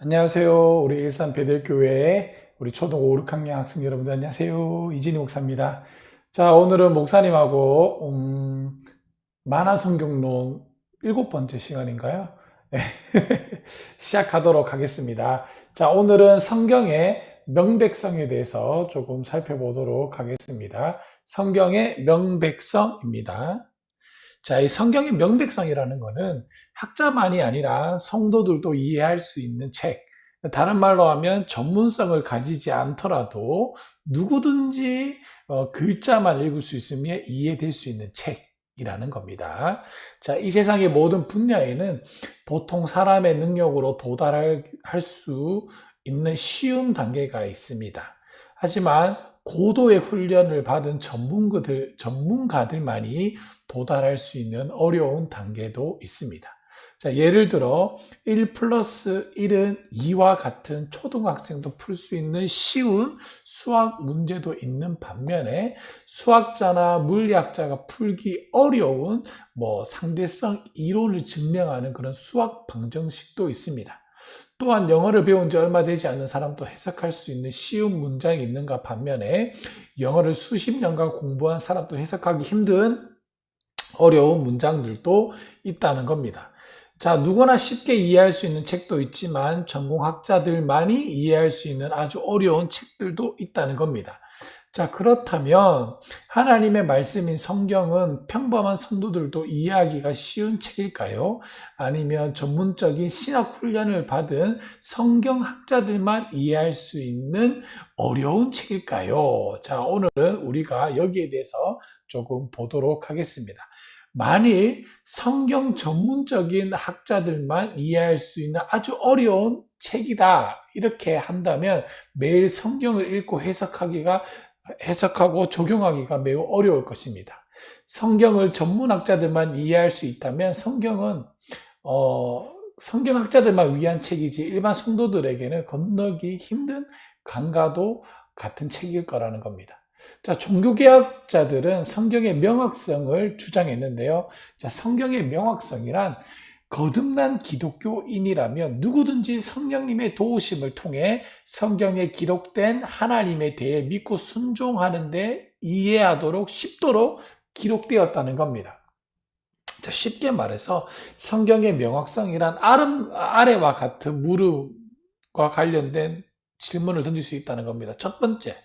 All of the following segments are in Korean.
안녕하세요. 우리 일산 배들교회 우리 초등 5, 6학년 학생 여러분들 안녕하세요. 이진희 목사입니다. 자, 오늘은 목사님하고 만화 성경론 7번째 시간인가요? 네. 시작하도록 하겠습니다. 자, 오늘은 성경의 명백성에 대해서 조금 살펴보도록 하겠습니다. 성경의 명백성입니다. 자, 이 성경의 명백성이라는 것은 학자만이 아니라 성도들도 이해할 수 있는 책, 다른 말로 하면 전문성을 가지지 않더라도 누구든지 글자만 읽을 수 있으며 이해될 수 있는 책이라는 겁니다. 자, 이 세상의 모든 분야에는 보통 사람의 능력으로 도달할 수 있는 쉬운 단계가 있습니다. 하지만 고도의 훈련을 받은 전문가들만이 도달할 수 있는 어려운 단계도 있습니다. 자, 예를 들어 1 플러스 1은 2와 같은 초등학생도 풀 수 있는 쉬운 수학 문제도 있는 반면에 수학자나 물리학자가 풀기 어려운 상대성 이론을 증명하는 그런 수학 방정식도 있습니다. 또한 영어를 배운 지 얼마 되지 않은 사람도 해석할 수 있는 쉬운 문장이 있는가 반면에 영어를 수십 년간 공부한 사람도 해석하기 힘든 어려운 문장들도 있다는 겁니다. 자, 누구나 쉽게 이해할 수 있는 책도 있지만 전공학자들만이 이해할 수 있는 아주 어려운 책들도 있다는 겁니다. 자, 그렇다면 하나님의 말씀인 성경은 평범한 성도들도 이해하기가 쉬운 책일까요? 아니면 전문적인 신학 훈련을 받은 성경학자들만 이해할 수 있는 어려운 책일까요? 자, 오늘은 우리가 여기에 대해서 조금 보도록 하겠습니다. 만일 성경 전문적인 학자들만 이해할 수 있는 아주 어려운 책이다 이렇게 한다면 매일 성경을 읽고 해석하고 적용하기가 매우 어려울 것입니다. 성경을 전문학자들만 이해할 수 있다면 성경학자들만 위한 책이지 일반 성도들에게는 건너기 힘든 강가도 같은 책일 거라는 겁니다. 자, 종교개혁자들은 성경의 명확성을 주장했는데요. 자, 성경의 명확성이란 거듭난 기독교인이라면 누구든지 성령님의 도우심을 통해 성경에 기록된 하나님에 대해 믿고 순종하는데 이해하도록 쉽도록 기록되었다는 겁니다. 자, 쉽게 말해서 성경의 명확성이란 아래와 같은 물음과 관련된 질문을 던질 수 있다는 겁니다. 첫 번째,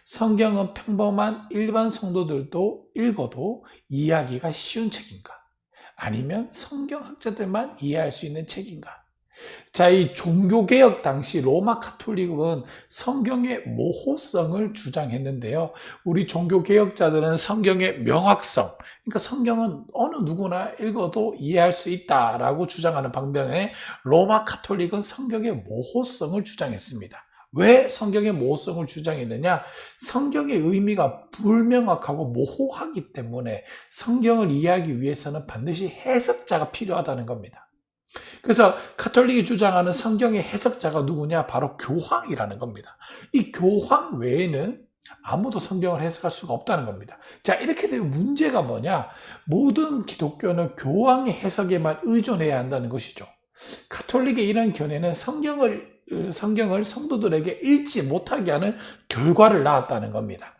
성경은 평범한 일반 성도들도 읽어도 이해하기가 쉬운 책인가? 아니면 성경학자들만 이해할 수 있는 책인가? 자, 이 종교개혁 당시 로마 카톨릭은 성경의 모호성을 주장했는데요. 우리 종교개혁자들은 성경의 명확성, 그러니까 성경은 어느 누구나 읽어도 이해할 수 있다라고 주장하는 반면에 로마 카톨릭은 성경의 모호성을 주장했습니다. 왜 성경의 모호성을 주장했느냐? 성경의 의미가 불명확하고 모호하기 때문에 성경을 이해하기 위해서는 반드시 해석자가 필요하다는 겁니다. 그래서 카톨릭이 주장하는 성경의 해석자가 누구냐? 바로 교황이라는 겁니다. 이 교황 외에는 아무도 성경을 해석할 수가 없다는 겁니다. 자, 이렇게 되면 문제가 뭐냐? 모든 기독교는 교황의 해석에만 의존해야 한다는 것이죠. 카톨릭의 이런 견해는 성경을 성도들에게 읽지 못하게 하는 결과를 낳았다는 겁니다.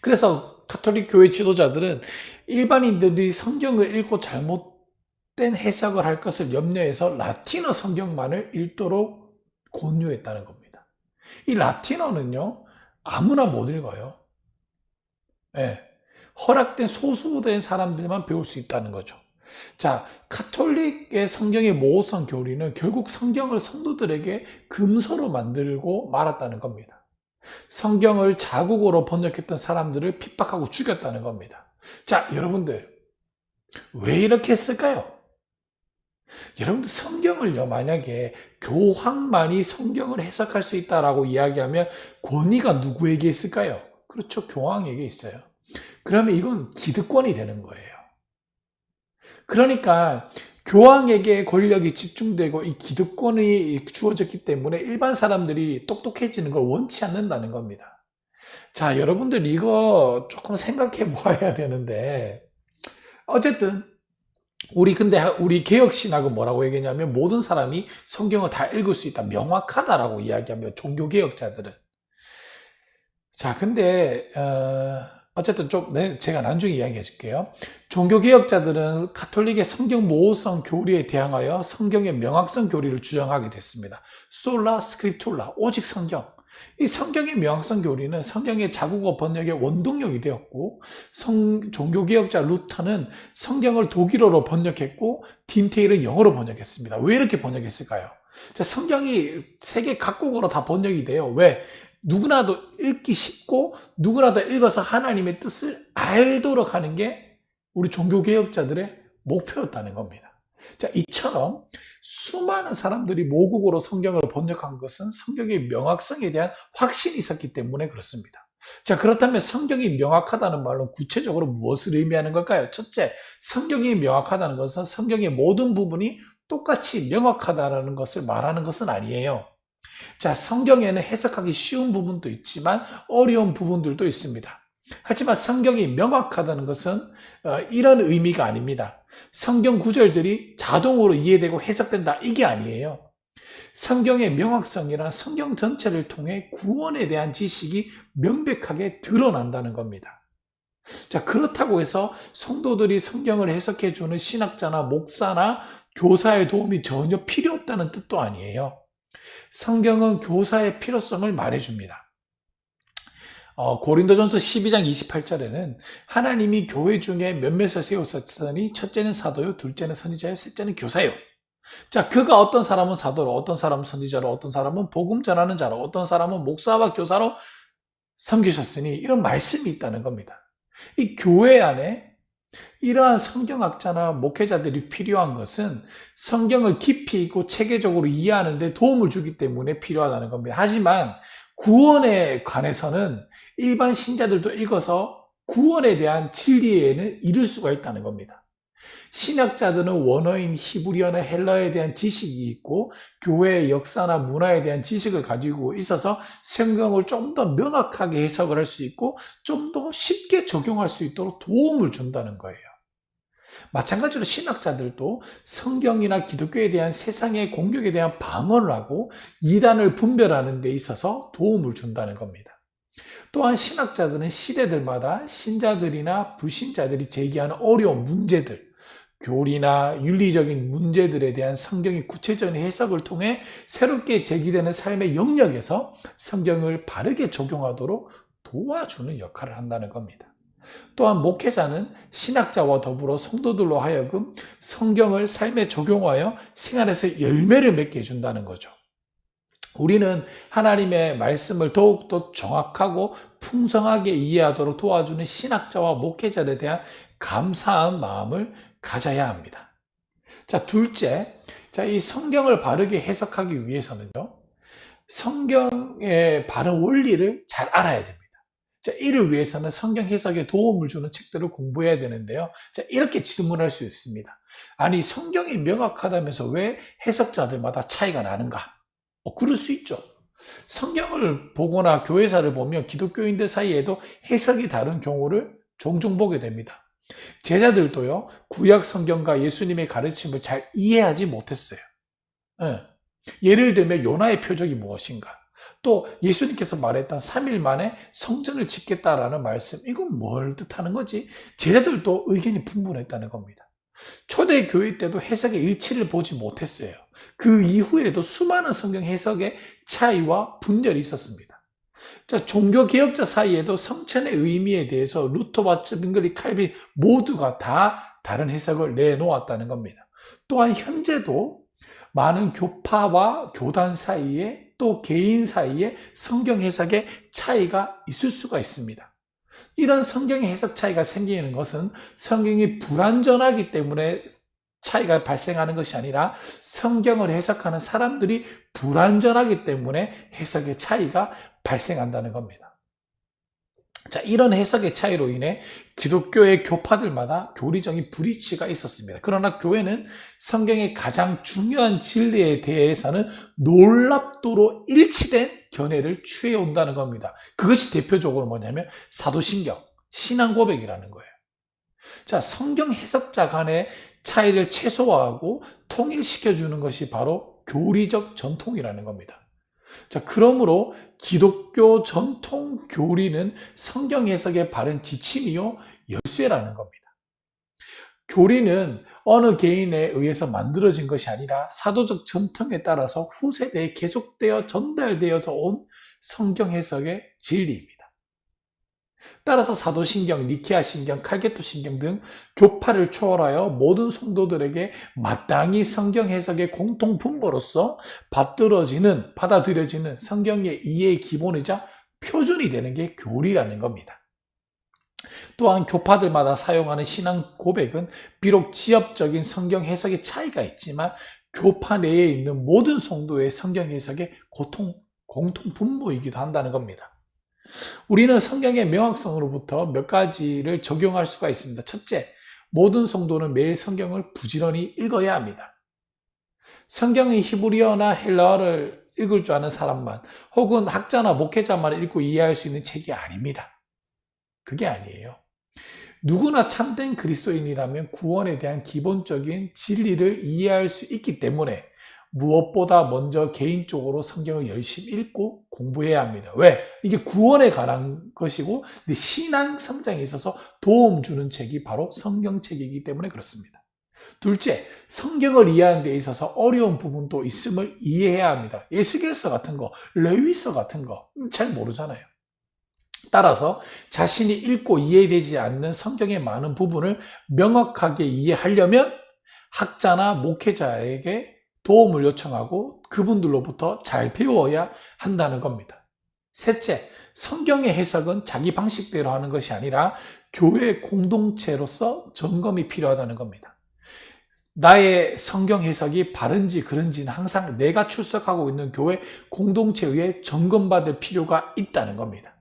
그래서 카톨릭 교회 지도자들은 일반인들이 성경을 읽고 잘못된 해석을 할 것을 염려해서 라틴어 성경만을 읽도록 권유했다는 겁니다. 이 라틴어는요, 아무나 못 읽어요. 네. 허락된 소수된 사람들만 배울 수 있다는 거죠. 자, 카톨릭의 성경의 모호성 교리는 결국 성경을 성도들에게 금서로 만들고 말았다는 겁니다. 성경을 자국어로 번역했던 사람들을 핍박하고 죽였다는 겁니다. 자, 여러분들, 왜 이렇게 했을까요? 여러분들 성경을요, 만약에 교황만이 성경을 해석할 수 있다라고 이야기하면 권위가 누구에게 있을까요? 그렇죠, 교황에게 있어요. 그러면 이건 기득권이 되는 거예요. 그러니까 교황에게 권력이 집중되고 이 기득권이 주어졌기 때문에 일반 사람들이 똑똑해지는 걸 원치 않는다는 겁니다. 자, 여러분들 이거 조금 생각해 보아야 되는데 어쨌든 우리 개혁신학은 뭐라고 얘기했냐면 모든 사람이 성경을 다 읽을 수 있다. 명확하다라고 이야기하며 종교개혁자들은. 자, 근데, 어쨌든 제가 나중에 이야기해 줄게요. 종교개혁자들은 가톨릭의 성경 모호성 교리에 대항하여 성경의 명확성 교리를 주장하게 됐습니다. 솔라 스크립툴라, 오직 성경. 이 성경의 명확성 교리는 성경의 자국어 번역의 원동력이 되었고, 종교개혁자 루터는 성경을 독일어로 번역했고, 딘테일은 영어로 번역했습니다. 왜 이렇게 번역했을까요? 자, 성경이 세계 각국어로 다 번역이 돼요. 왜? 누구나도 읽기 쉽고 누구나도 읽어서 하나님의 뜻을 알도록 하는 게 우리 종교개혁자들의 목표였다는 겁니다. 자, 이처럼 수많은 사람들이 모국어로 성경을 번역한 것은 성경의 명확성에 대한 확신이 있었기 때문에 그렇습니다. 자, 그렇다면 성경이 명확하다는 말은 구체적으로 무엇을 의미하는 걸까요? 첫째, 성경이 명확하다는 것은 성경의 모든 부분이 똑같이 명확하다는 것을 말하는 것은 아니에요. 자, 성경에는 해석하기 쉬운 부분도 있지만 어려운 부분들도 있습니다. 하지만 성경이 명확하다는 것은 이런 의미가 아닙니다. 성경 구절들이 자동으로 이해되고 해석된다, 이게 아니에요. 성경의 명확성이란 성경 전체를 통해 구원에 대한 지식이 명백하게 드러난다는 겁니다. 자, 그렇다고 해서 성도들이 성경을 해석해주는 신학자나 목사나 교사의 도움이 전혀 필요 없다는 뜻도 아니에요. 성경은 교사의 필요성을 말해줍니다. 고린도전서 12장 28절에는 하나님이 교회 중에 몇몇을 세우셨으니 첫째는 사도요, 둘째는 선지자요, 셋째는 교사요. 자, 그가 어떤 사람은 사도로, 어떤 사람은 선지자로, 어떤 사람은 복음 전하는 자로, 어떤 사람은 목사와 교사로 섬기셨으니 이런 말씀이 있다는 겁니다. 이 교회 안에 이러한 성경학자나 목회자들이 필요한 것은 성경을 깊이 있고 체계적으로 이해하는 데 도움을 주기 때문에 필요하다는 겁니다. 하지만 구원에 관해서는 일반 신자들도 읽어서 구원에 대한 진리에는 이를 수가 있다는 겁니다. 신학자들은 원어인 히브리어나 헬라어에 대한 지식이 있고 교회의 역사나 문화에 대한 지식을 가지고 있어서 성경을 좀 더 명확하게 해석을 할 수 있고 좀 더 쉽게 적용할 수 있도록 도움을 준다는 거예요. 마찬가지로 신학자들도 성경이나 기독교에 대한 세상의 공격에 대한 방어를 하고 이단을 분별하는 데 있어서 도움을 준다는 겁니다. 또한 신학자들은 시대들마다 신자들이나 불신자들이 제기하는 어려운 문제들, 교리나 윤리적인 문제들에 대한 성경의 구체적인 해석을 통해 새롭게 제기되는 삶의 영역에서 성경을 바르게 적용하도록 도와주는 역할을 한다는 겁니다. 또한 목회자는 신학자와 더불어 성도들로 하여금 성경을 삶에 적용하여 생활에서 열매를 맺게 해준다는 거죠. 우리는 하나님의 말씀을 더욱더 정확하고 풍성하게 이해하도록 도와주는 신학자와 목회자에 대한 감사한 마음을 가져야 합니다. 자, 둘째, 이 성경을 바르게 해석하기 위해서는요, 성경의 바른 원리를 잘 알아야 됩니다. 자, 이를 위해서는 성경 해석에 도움을 주는 책들을 공부해야 되는데요. 자, 이렇게 질문할 수 있습니다. 아니, 성경이 명확하다면서 왜 해석자들마다 차이가 나는가? 그럴 수 있죠. 성경을 보거나 교회사를 보면 기독교인들 사이에도 해석이 다른 경우를 종종 보게 됩니다. 제자들도요, 구약 성경과 예수님의 가르침을 잘 이해하지 못했어요. 예를 들면 요나의 표적이 무엇인가? 또 예수님께서 말했던 3일 만에 성전을 짓겠다라는 말씀, 이건 뭘 뜻하는 거지? 제자들도 의견이 분분했다는 겁니다. 초대교회 때도 해석의 일치를 보지 못했어요. 그 이후에도 수많은 성경 해석의 차이와 분열이 있었습니다. 자, 종교개혁자 사이에도 성천의 의미에 대해서 루터와 쭝글리, 칼빈 모두가 다 다른 해석을 내놓았다는 겁니다. 또한 현재도 많은 교파와 교단 사이에 또 개인 사이에 성경 해석의 차이가 있을 수가 있습니다. 이런 성경의 해석 차이가 생기는 것은 성경이 불완전하기 때문에 차이가 발생하는 것이 아니라 성경을 해석하는 사람들이 불완전하기 때문에 해석의 차이가 발생한다는 겁니다. 자, 이런 해석의 차이로 인해 기독교의 교파들마다 교리적인 불이치가 있었습니다. 그러나 교회는 성경의 가장 중요한 진리에 대해서는 놀랍도록 일치된 견해를 취해온다는 겁니다. 그것이 대표적으로 뭐냐면 사도신경, 신앙고백이라는 거예요. 자, 성경 해석자 간의 차이를 최소화하고 통일시켜주는 것이 바로 교리적 전통이라는 겁니다. 자, 그러므로 기독교 전통 교리는 성경 해석의 바른 지침이요 열쇠라는 겁니다. 교리는 어느 개인에 의해서 만들어진 것이 아니라 사도적 전통에 따라서 후세대에 계속되어 전달되어서 온 성경 해석의 진리입니다. 따라서 사도신경, 니케아신경, 칼게토신경 등 교파를 초월하여 모든 성도들에게 마땅히 성경 해석의 공통 분보로서 받아들여지는 성경의 이해의 기본이자 표준이 되는 게 교리라는 겁니다. 또한 교파들마다 사용하는 신앙 고백은 비록 지엽적인 성경 해석의 차이가 있지만 교파 내에 있는 모든 성도의 성경 해석의 공통 분모이기도 한다는 겁니다. 우리는 성경의 명확성으로부터 몇 가지를 적용할 수가 있습니다. 첫째, 모든 성도는 매일 성경을 부지런히 읽어야 합니다. 성경의 히브리어나 헬라어를 읽을 줄 아는 사람만 혹은 학자나 목회자만 읽고 이해할 수 있는 책이 아닙니다. 그게 아니에요. 누구나 참된 그리스도인이라면 구원에 대한 기본적인 진리를 이해할 수 있기 때문에 무엇보다 먼저 개인적으로 성경을 열심히 읽고 공부해야 합니다. 왜? 이게 구원에 관한 것이고 신앙 성장에 있어서 도움 주는 책이 바로 성경책이기 때문에 그렇습니다. 둘째, 성경을 이해하는 데 있어서 어려운 부분도 있음을 이해해야 합니다. 에스겔서 같은 거, 레위서 같은 거 잘 모르잖아요. 따라서 자신이 읽고 이해되지 않는 성경의 많은 부분을 명확하게 이해하려면 학자나 목회자에게 도움을 요청하고 그분들로부터 잘 배워야 한다는 겁니다. 셋째, 성경의 해석은 자기 방식대로 하는 것이 아니라 교회 공동체로서 점검이 필요하다는 겁니다. 나의 성경 해석이 바른지 그른지는 항상 내가 출석하고 있는 교회 공동체에 의해 점검받을 필요가 있다는 겁니다.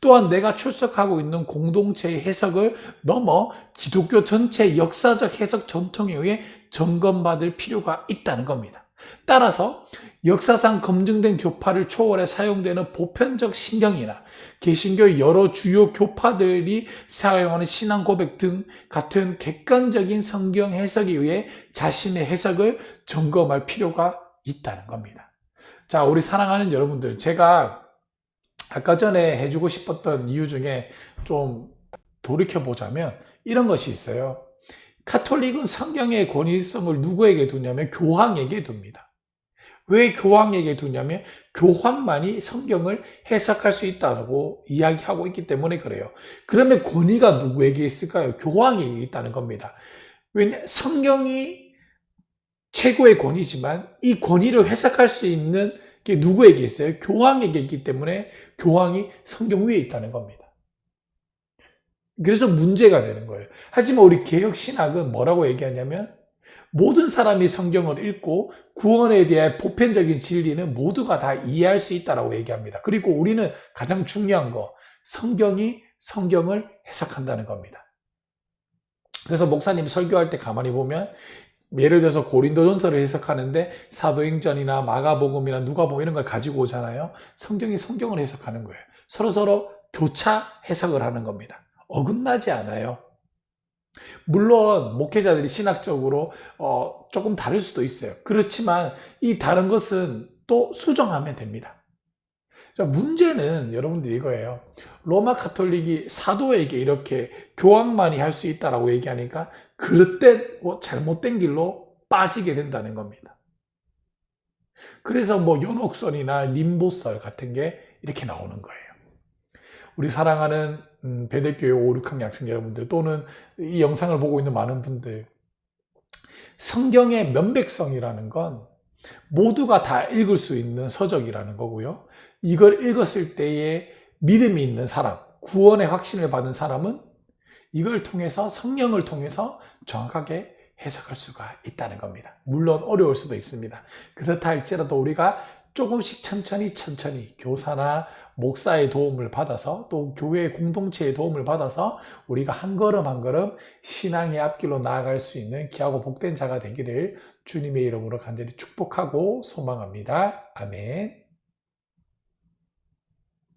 또한 내가 출석하고 있는 공동체의 해석을 넘어 기독교 전체의 역사적 해석 전통에 의해 점검받을 필요가 있다는 겁니다. 따라서 역사상 검증된 교파를 초월해 사용되는 보편적 신경이나 개신교의 여러 주요 교파들이 사용하는 신앙 고백 등 같은 객관적인 성경 해석에 의해 자신의 해석을 점검할 필요가 있다는 겁니다. 자, 우리 사랑하는 여러분들, 제가 아까 전에 해주고 싶었던 이유 중에 좀 돌이켜보자면 이런 것이 있어요. 카톨릭은 성경의 권위성을 누구에게 두냐면 교황에게 둡니다. 왜 교황에게 두냐면 교황만이 성경을 해석할 수 있다고 이야기하고 있기 때문에 그래요. 그러면 권위가 누구에게 있을까요? 교황에게 있다는 겁니다. 왜냐? 성경이 최고의 권위지만 이 권위를 해석할 수 있는 게 누구에게 있어요? 교황에게 있기 때문에 교황이 성경 위에 있다는 겁니다. 그래서 문제가 되는 거예요. 하지만 우리 개혁신학은 뭐라고 얘기하냐면 모든 사람이 성경을 읽고 구원에 대한 보편적인 진리는 모두가 다 이해할 수 있다고 얘기합니다. 그리고 우리는 가장 중요한 거, 성경이 성경을 해석한다는 겁니다. 그래서 목사님 설교할 때 가만히 보면 예를 들어서 고린도전서를 해석하는데 사도행전이나 마가복음이나 누가복음 이런 걸 가지고 오잖아요. 성경이 성경을 해석하는 거예요. 서로 교차 해석을 하는 겁니다. 어긋나지 않아요. 물론 목회자들이 신학적으로 조금 다를 수도 있어요. 그렇지만 이 다른 것은 또 수정하면 됩니다. 자, 문제는 여러분들 이거예요. 로마 카톨릭이 사도에게 이렇게 교황만이 할 수 있다라고 얘기하니까 그릇된 잘못된 길로 빠지게 된다는 겁니다. 그래서 연옥설이나 림보설 같은 게 이렇게 나오는 거예요. 우리 사랑하는 베델교회 5, 6학년 학생 여러분들 또는 이 영상을 보고 있는 많은 분들, 성경의 면백성이라는 건 모두가 다 읽을 수 있는 서적이라는 거고요. 이걸 읽었을 때에 믿음이 있는 사람, 구원의 확신을 받은 사람은 이걸 통해서 성령을 통해서 정확하게 해석할 수가 있다는 겁니다. 물론 어려울 수도 있습니다. 그렇다 할지라도 우리가 조금씩 천천히 교사나 목사의 도움을 받아서 또 교회의 공동체의 도움을 받아서 우리가 한 걸음 한 걸음 신앙의 앞길로 나아갈 수 있는 귀하고 복된 자가 되기를 주님의 이름으로 간절히 축복하고 소망합니다. 아멘.